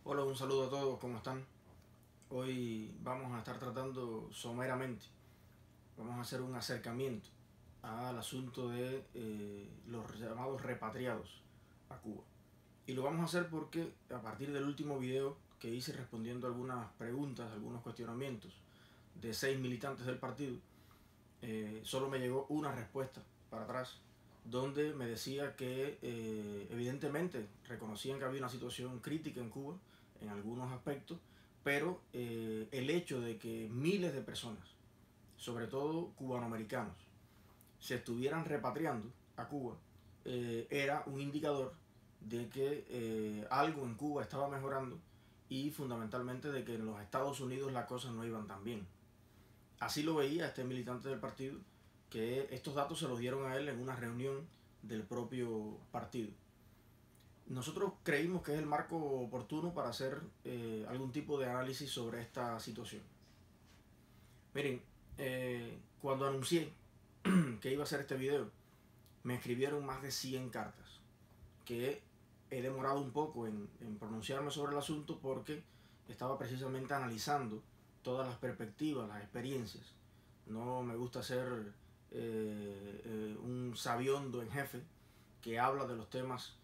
Hola, un saludo a todos, ¿cómo están? Hoy vamos a estar tratando someramente, vamos a hacer un acercamiento al asunto de los llamados repatriados a Cuba. Y lo vamos a hacer porque a partir del último video que hice respondiendo algunas preguntas, algunos cuestionamientos de 6 militantes del partido, solo me llegó una respuesta para atrás, donde me decía que evidentemente reconocían que había una situación crítica en Cuba en algunos aspectos, pero el hecho de que miles de personas, sobre todo cubanoamericanos, se estuvieran repatriando a Cuba, era un indicador de que algo en Cuba estaba mejorando y fundamentalmente de que en los Estados Unidos las cosas no iban tan bien. Así lo veía este militante del partido, que estos datos se los dieron a él en una reunión del propio partido. Nosotros creímos que es el marco oportuno para hacer algún tipo de análisis sobre esta situación. Miren, cuando anuncié que iba a hacer este video, me escribieron más de 100 cartas, que he demorado un poco en pronunciarme sobre el asunto porque estaba precisamente analizando todas las perspectivas, las experiencias. No me gusta ser un sabiondo en jefe que habla de los temas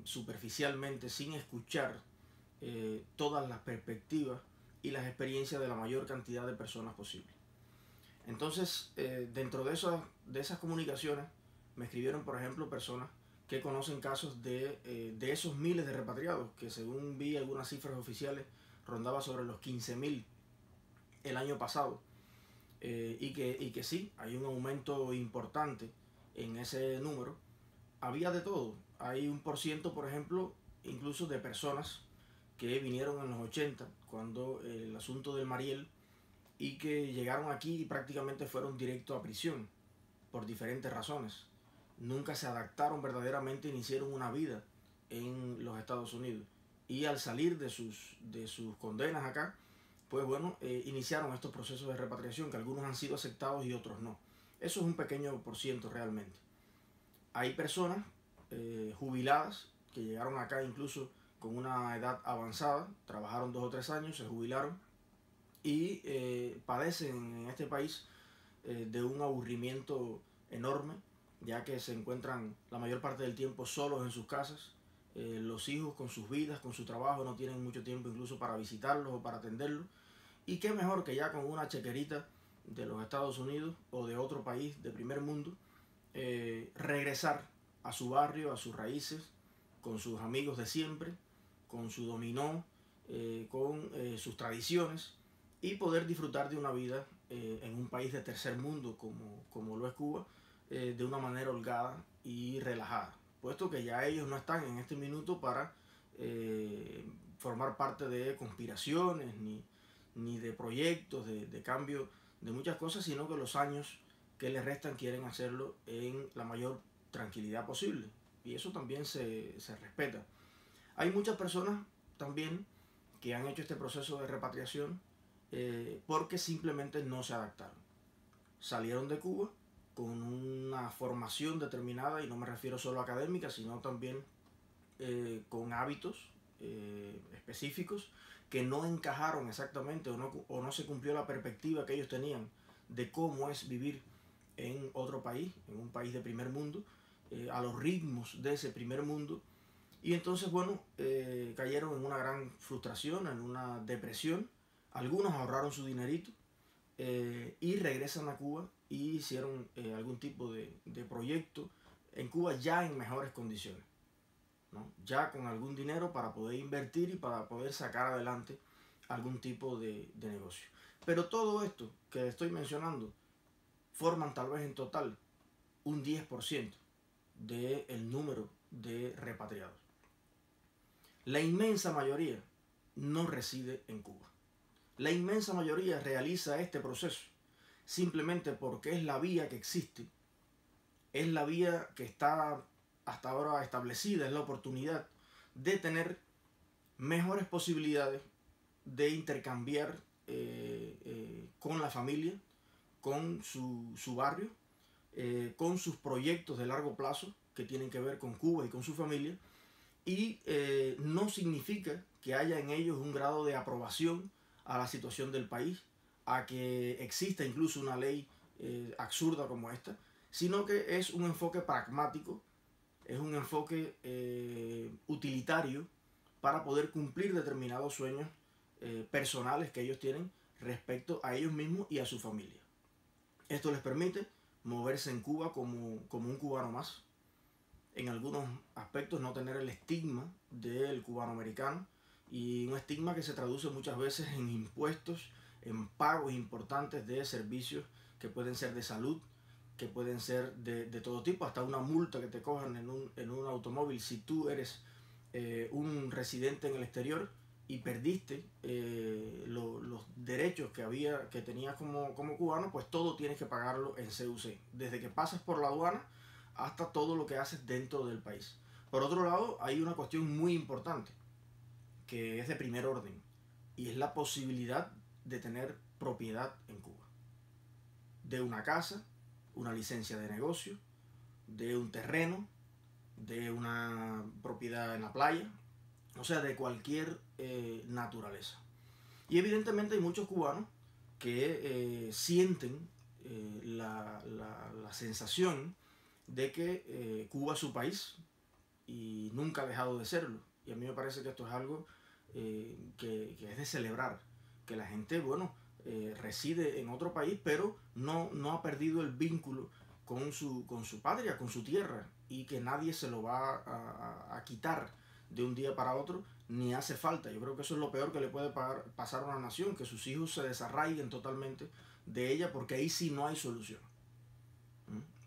superficialmente sin escuchar todas las perspectivas y las experiencias de la mayor cantidad de personas posible. Entonces, dentro de esas comunicaciones, me escribieron, por ejemplo, personas que conocen casos de esos miles de repatriados, que según vi algunas cifras oficiales, rondaba sobre los 15.000 el año pasado. Y que sí, hay un aumento importante en ese número. Había de todo. Hay un por ciento, por ejemplo, incluso de personas que vinieron en los 80, cuando el asunto del Mariel, y que llegaron aquí y prácticamente fueron directo a prisión, por diferentes razones. Nunca se adaptaron verdaderamente ni hicieron una vida en los Estados Unidos. Y al salir de sus condenas acá, pues bueno, iniciaron estos procesos de repatriación, que algunos han sido aceptados y otros no. Eso es un pequeño por ciento realmente. Hay personas jubiladas que llegaron acá incluso con una edad avanzada, trabajaron 2 o 3 años, se jubilaron y padecen en este país de un aburrimiento enorme, ya que se encuentran la mayor parte del tiempo solos en sus casas. Los hijos con sus vidas, con su trabajo, no tienen mucho tiempo incluso para visitarlos o para atenderlos. Y qué mejor que ya con una chequerita de los Estados Unidos o de otro país de primer mundo, regresar a su barrio, a sus raíces, con sus amigos de siempre, con su dominó, con sus tradiciones y poder disfrutar de una vida en un país de tercer mundo como lo es Cuba, de una manera holgada y relajada, puesto que ya ellos no están en este minuto para formar parte de conspiraciones ni de proyectos de cambio de muchas cosas, sino que los años que les restan quieren hacerlo en la mayor tranquilidad posible. Y eso también se respeta. Hay muchas personas también que han hecho este proceso de repatriación porque simplemente no se adaptaron. Salieron de Cuba con una formación determinada, y no me refiero solo a académica, sino también con hábitos específicos que no encajaron exactamente o no se cumplió la perspectiva que ellos tenían de cómo es vivir en otro país, en un país de primer mundo, a los ritmos de ese primer mundo. Y entonces, bueno, cayeron en una gran frustración, en una depresión. Algunos ahorraron su dinerito y regresan a Cuba y hicieron algún tipo de proyecto en Cuba ya en mejores condiciones, ¿no? Ya con algún dinero para poder invertir y para poder sacar adelante algún tipo de negocio. Pero todo esto que estoy mencionando forman tal vez en total un 10% del número de repatriados. La inmensa mayoría no reside en Cuba. La inmensa mayoría realiza este proceso simplemente porque es la vía que existe, es la vía que está hasta ahora establecida, es la oportunidad de tener mejores posibilidades de intercambiar con la familia, con su barrio, con sus proyectos de largo plazo que tienen que ver con Cuba y con su familia, y no significa que haya en ellos un grado de aprobación a la situación del país, a que exista incluso una ley absurda como esta, sino que es un enfoque pragmático, es un enfoque utilitario para poder cumplir determinados sueños personales que ellos tienen respecto a ellos mismos y a su familia. Esto les permite moverse en Cuba como un cubano más, en algunos aspectos no tener el estigma del cubano americano, y un estigma que se traduce muchas veces en impuestos, en pagos importantes de servicios que pueden ser de salud, que pueden ser de todo tipo, hasta una multa que te cojan en un automóvil si tú eres un residente en el exterior y perdiste los derechos que tenías como cubano, pues todo tienes que pagarlo en CUC, desde que pasas por la aduana hasta todo lo que haces dentro del país. Por otro lado, hay una cuestión muy importante, que es de primer orden, y es la posibilidad de tener propiedad en Cuba. De una casa, una licencia de negocio, de un terreno, de una propiedad en la playa, o sea, de cualquier naturaleza. Y evidentemente hay muchos cubanos que sienten la sensación de que Cuba es su país y nunca ha dejado de serlo. Y a mí me parece que esto es algo que es de celebrar, que la gente, bueno, reside en otro país, pero no ha perdido el vínculo con su patria, con su tierra, y que nadie se lo va a quitar de un día para otro, ni hace falta. Yo creo que eso es lo peor que le puede pasar a una nación, que sus hijos se desarraiguen totalmente de ella, porque ahí sí no hay solución.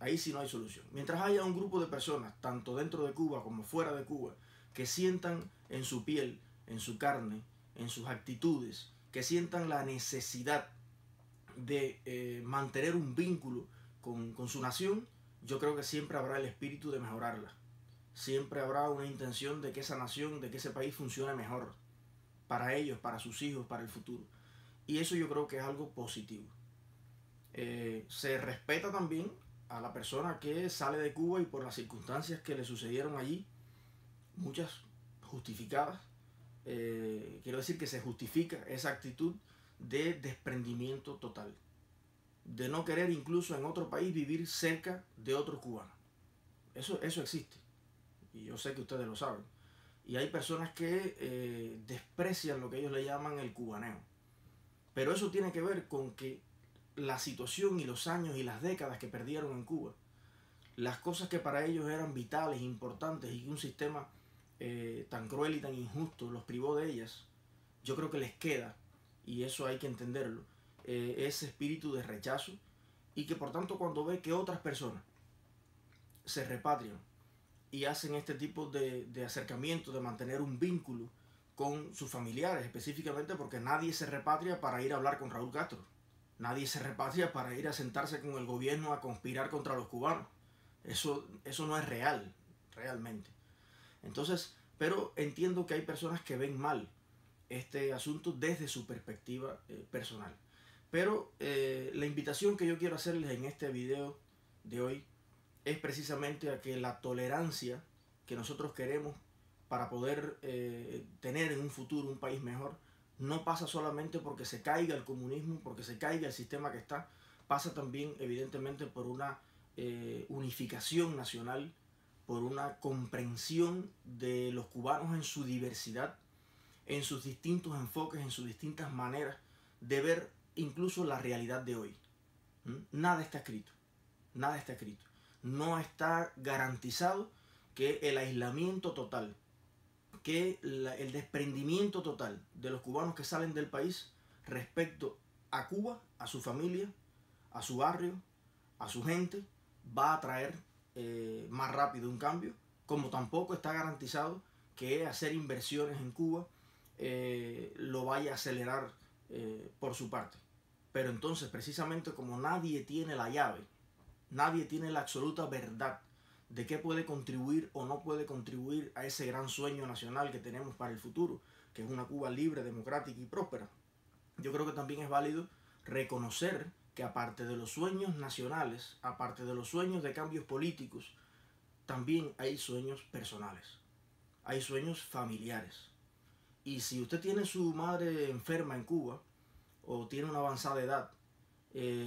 Ahí sí no hay solución. Mientras haya un grupo de personas, tanto dentro de Cuba como fuera de Cuba, que sientan en su piel, en su carne, en sus actitudes, que sientan la necesidad de mantener un vínculo con su nación, yo creo que siempre habrá el espíritu de mejorarla. Siempre habrá una intención de que esa nación, de que ese país funcione mejor para ellos, para sus hijos, para el futuro. Y eso yo creo que es algo positivo. Se respeta también a la persona que sale de Cuba y por las circunstancias que le sucedieron allí, muchas justificadas, quiero decir que se justifica esa actitud de desprendimiento total, de no querer incluso en otro país vivir cerca de otro cubano. Eso existe, y yo sé que ustedes lo saben. Y hay personas que desprecian lo que ellos le llaman el cubaneo. Pero eso tiene que ver con que la situación y los años y las décadas que perdieron en Cuba, las cosas que para ellos eran vitales, importantes, y que un sistema tan cruel y tan injusto los privó de ellas, yo creo que les queda, y eso hay que entenderlo, ese espíritu de rechazo, y que por tanto cuando ve que otras personas se repatrian y hacen este tipo de acercamiento, de mantener un vínculo con sus familiares, específicamente porque nadie se repatria para ir a hablar con Raúl Castro. Nadie se repatria para ir a sentarse con el gobierno a conspirar contra los cubanos. Eso no es real, realmente. Entonces, pero entiendo que hay personas que ven mal este asunto desde su perspectiva personal. Pero la invitación que yo quiero hacerles en este video de hoy es precisamente a que la tolerancia que nosotros queremos para poder tener en un futuro un país mejor no pasa solamente porque se caiga el comunismo, porque se caiga el sistema que está, pasa también evidentemente por una unificación nacional, por una comprensión de los cubanos en su diversidad, en sus distintos enfoques, en sus distintas maneras de ver incluso la realidad de hoy. Nada está escrito, nada está escrito. No está garantizado que el aislamiento total, que el desprendimiento total de los cubanos que salen del país respecto a Cuba, a su familia, a su barrio, a su gente, va a traer más rápido un cambio, como tampoco está garantizado que hacer inversiones en Cuba lo vaya a acelerar por su parte. Pero entonces, precisamente como nadie tiene la llave, nadie tiene la absoluta verdad de qué puede contribuir o no puede contribuir a ese gran sueño nacional que tenemos para el futuro, que es una Cuba libre, democrática y próspera. Yo creo que también es válido reconocer que aparte de los sueños nacionales, aparte de los sueños de cambios políticos, también hay sueños personales. hay sueños familiares. Y si usted tiene su madre enferma en Cuba o tiene una avanzada edad,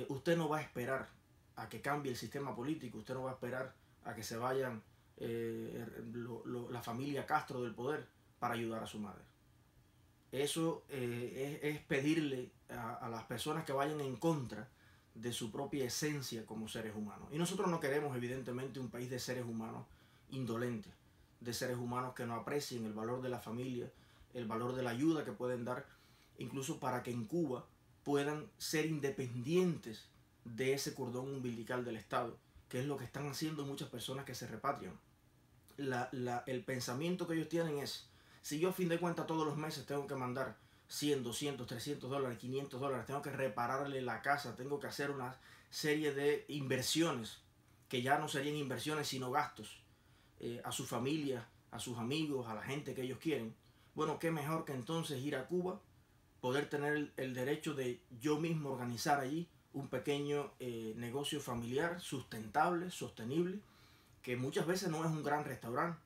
usted no va a esperar a que cambie el sistema político, usted no va a esperar a que se vayan la familia Castro del poder para ayudar a su madre. Eso es pedirle a las personas que vayan en contra de su propia esencia como seres humanos. Y nosotros no queremos, evidentemente, un país de seres humanos indolentes, de seres humanos que no aprecien el valor de la familia, el valor de la ayuda que pueden dar, incluso para que en Cuba puedan ser independientes de ese cordón umbilical del Estado, que es lo que están haciendo muchas personas que se repatrian. El pensamiento que ellos tienen es: si yo a fin de cuentas todos los meses tengo que mandar 100, 200, 300 dólares, 500 dólares, tengo que repararle la casa, tengo que hacer una serie de inversiones, que ya no serían inversiones sino gastos, a su familia, a sus amigos, a la gente que ellos quieren. Bueno, qué mejor que entonces ir a Cuba, poder tener el derecho de yo mismo organizar allí un pequeño negocio familiar sustentable, sostenible, que muchas veces no es un gran restaurante,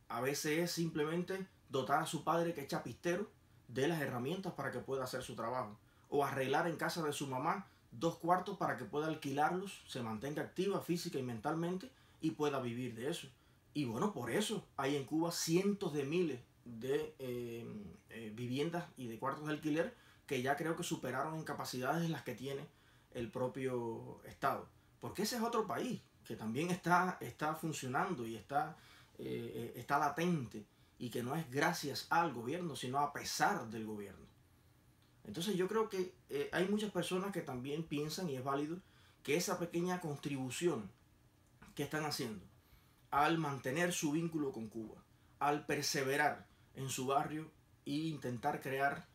a veces es simplemente dotar a su padre, que es chapistero, de las herramientas para que pueda hacer su trabajo, o arreglar en casa de su mamá 2 cuartos para que pueda alquilarlos, se mantenga activa física y mentalmente y pueda vivir de eso. Y bueno, por eso hay en Cuba cientos de miles de viviendas y de cuartos de alquiler que ya creo que superaron en capacidades las que tiene el propio Estado. Porque ese es otro país que también está funcionando y está latente, y que no es gracias al gobierno, sino a pesar del gobierno. Entonces yo creo que hay muchas personas que también piensan, y es válido, que esa pequeña contribución que están haciendo al mantener su vínculo con Cuba, al perseverar en su barrio e intentar crear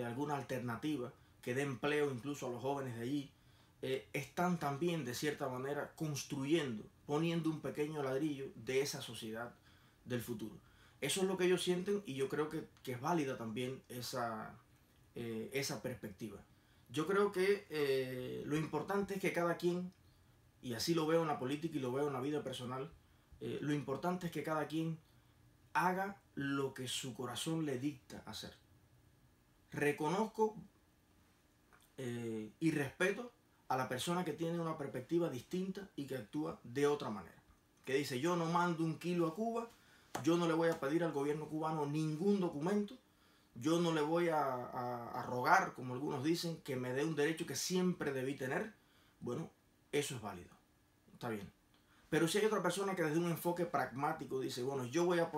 alguna alternativa que dé empleo incluso a los jóvenes de allí, están también de cierta manera construyendo, poniendo un pequeño ladrillo de esa sociedad del futuro. Eso es lo que ellos sienten, y yo creo que es válida también esa perspectiva. Yo creo que lo importante es que cada quien, y así lo veo en la política y lo veo en la vida personal, lo importante es que cada quien haga lo que su corazón le dicta hacer. Reconozco y respeto a la persona que tiene una perspectiva distinta y que actúa de otra manera. Que dice: yo no mando 1 kilo a Cuba, yo no le voy a pedir al gobierno cubano ningún documento, yo no le voy a rogar, como algunos dicen, que me dé un derecho que siempre debí tener. Bueno, eso es válido, está bien. Pero si hay otra persona que desde un enfoque pragmático dice: bueno, yo voy a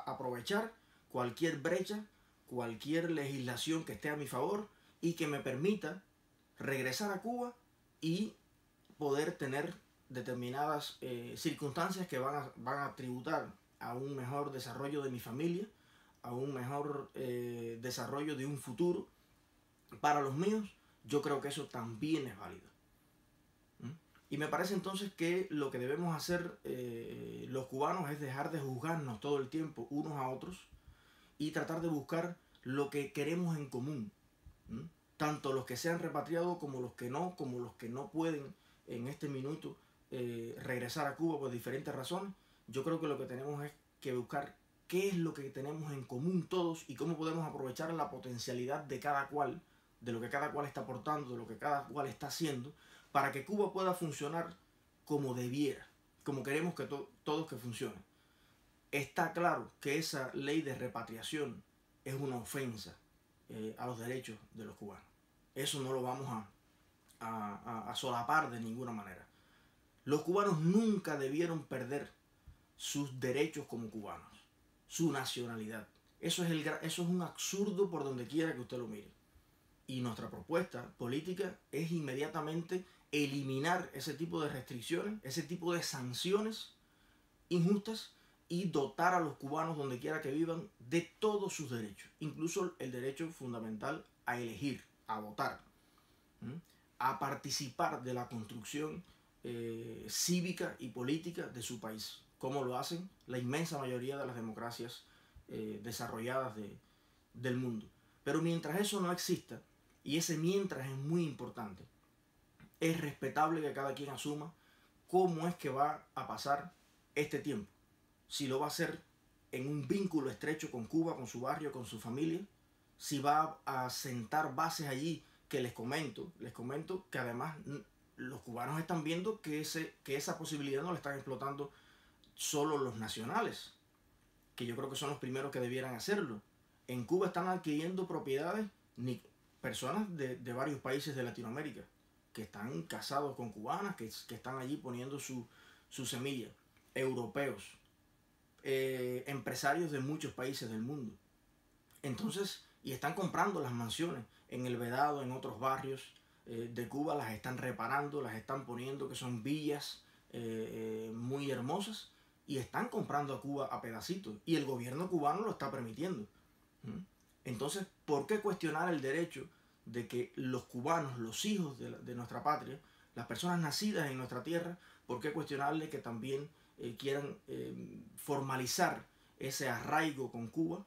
aprovechar cualquier brecha, cualquier legislación que esté a mi favor y que me permita regresar a Cuba y poder tener determinadas circunstancias que van a tributar a un mejor desarrollo de mi familia, a un mejor desarrollo de un futuro para los míos, yo creo que eso también es válido. Y me parece entonces que lo que debemos hacer los cubanos es dejar de juzgarnos todo el tiempo unos a otros y tratar de buscar lo que queremos en común. Tanto los que se han repatriado como los que no pueden en este minuto regresar a Cuba por diferentes razones. Yo creo que lo que tenemos es que buscar qué es lo que tenemos en común todos y cómo podemos aprovechar la potencialidad de cada cual, de lo que cada cual está aportando, de lo que cada cual está haciendo, para que Cuba pueda funcionar como debiera, como queremos que todos que funcione. Está claro que esa ley de repatriación es una ofensa a los derechos de los cubanos. Eso no lo vamos a solapar de ninguna manera. Los cubanos nunca debieron perder sus derechos como cubanos, su nacionalidad. Eso es un absurdo por donde quiera que usted lo mire. Y nuestra propuesta política es inmediatamente eliminar ese tipo de restricciones, ese tipo de sanciones injustas, y dotar a los cubanos donde quiera que vivan de todos sus derechos, incluso el derecho fundamental a elegir, a votar, a participar de la construcción cívica y política de su país, como lo hacen la inmensa mayoría de las democracias desarrolladas del mundo. Pero mientras eso no exista, y ese mientras es muy importante, es respetable que cada quien asuma cómo es que va a pasar este tiempo. Si lo va a hacer en un vínculo estrecho con Cuba, con su barrio, con su familia, si va a sentar bases allí, que les comento que además los cubanos están viendo que esa posibilidad no la están explotando solo los nacionales, que yo creo que son los primeros que debieran hacerlo. En Cuba están adquiriendo propiedades personas de varios países de Latinoamérica, que están casados con cubanas, que están allí poniendo su semilla. Europeos, empresarios de muchos países del mundo. Entonces, y están comprando las mansiones en El Vedado, en otros barrios de Cuba, las están reparando, las están poniendo, que son villas muy hermosas, y están comprando a Cuba a pedacitos, y el gobierno cubano lo está permitiendo. Entonces, ¿por qué cuestionar el derecho de que los cubanos, los hijos de nuestra patria, las personas nacidas en nuestra tierra, por qué cuestionarle que también quieran formalizar ese arraigo con Cuba,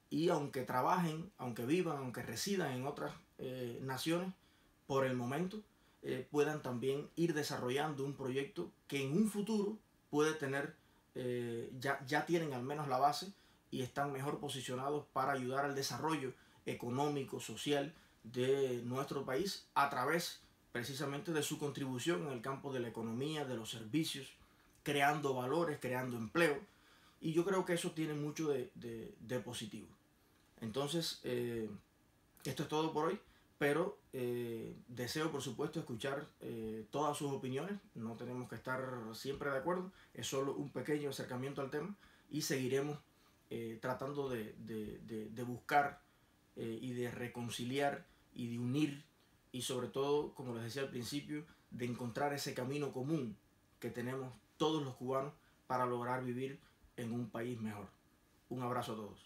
y aunque trabajen, aunque vivan, aunque residan en otras naciones, por el momento puedan también ir desarrollando un proyecto que en un futuro puede tener, ya tienen al menos la base y están mejor posicionados para ayudar al desarrollo económico, social de nuestro país a través precisamente de su contribución en el campo de la economía, de los servicios, creando valores, creando empleo. Y yo creo que eso tiene mucho de positivo. Entonces, esto es todo por hoy, pero deseo por supuesto escuchar todas sus opiniones. No tenemos que estar siempre de acuerdo, es solo un pequeño acercamiento al tema, y seguiremos tratando de buscar y de reconciliar y de unir, y sobre todo, como les decía al principio, de encontrar ese camino común que tenemos todos los cubanos para lograr vivir en un país mejor. Un abrazo a todos.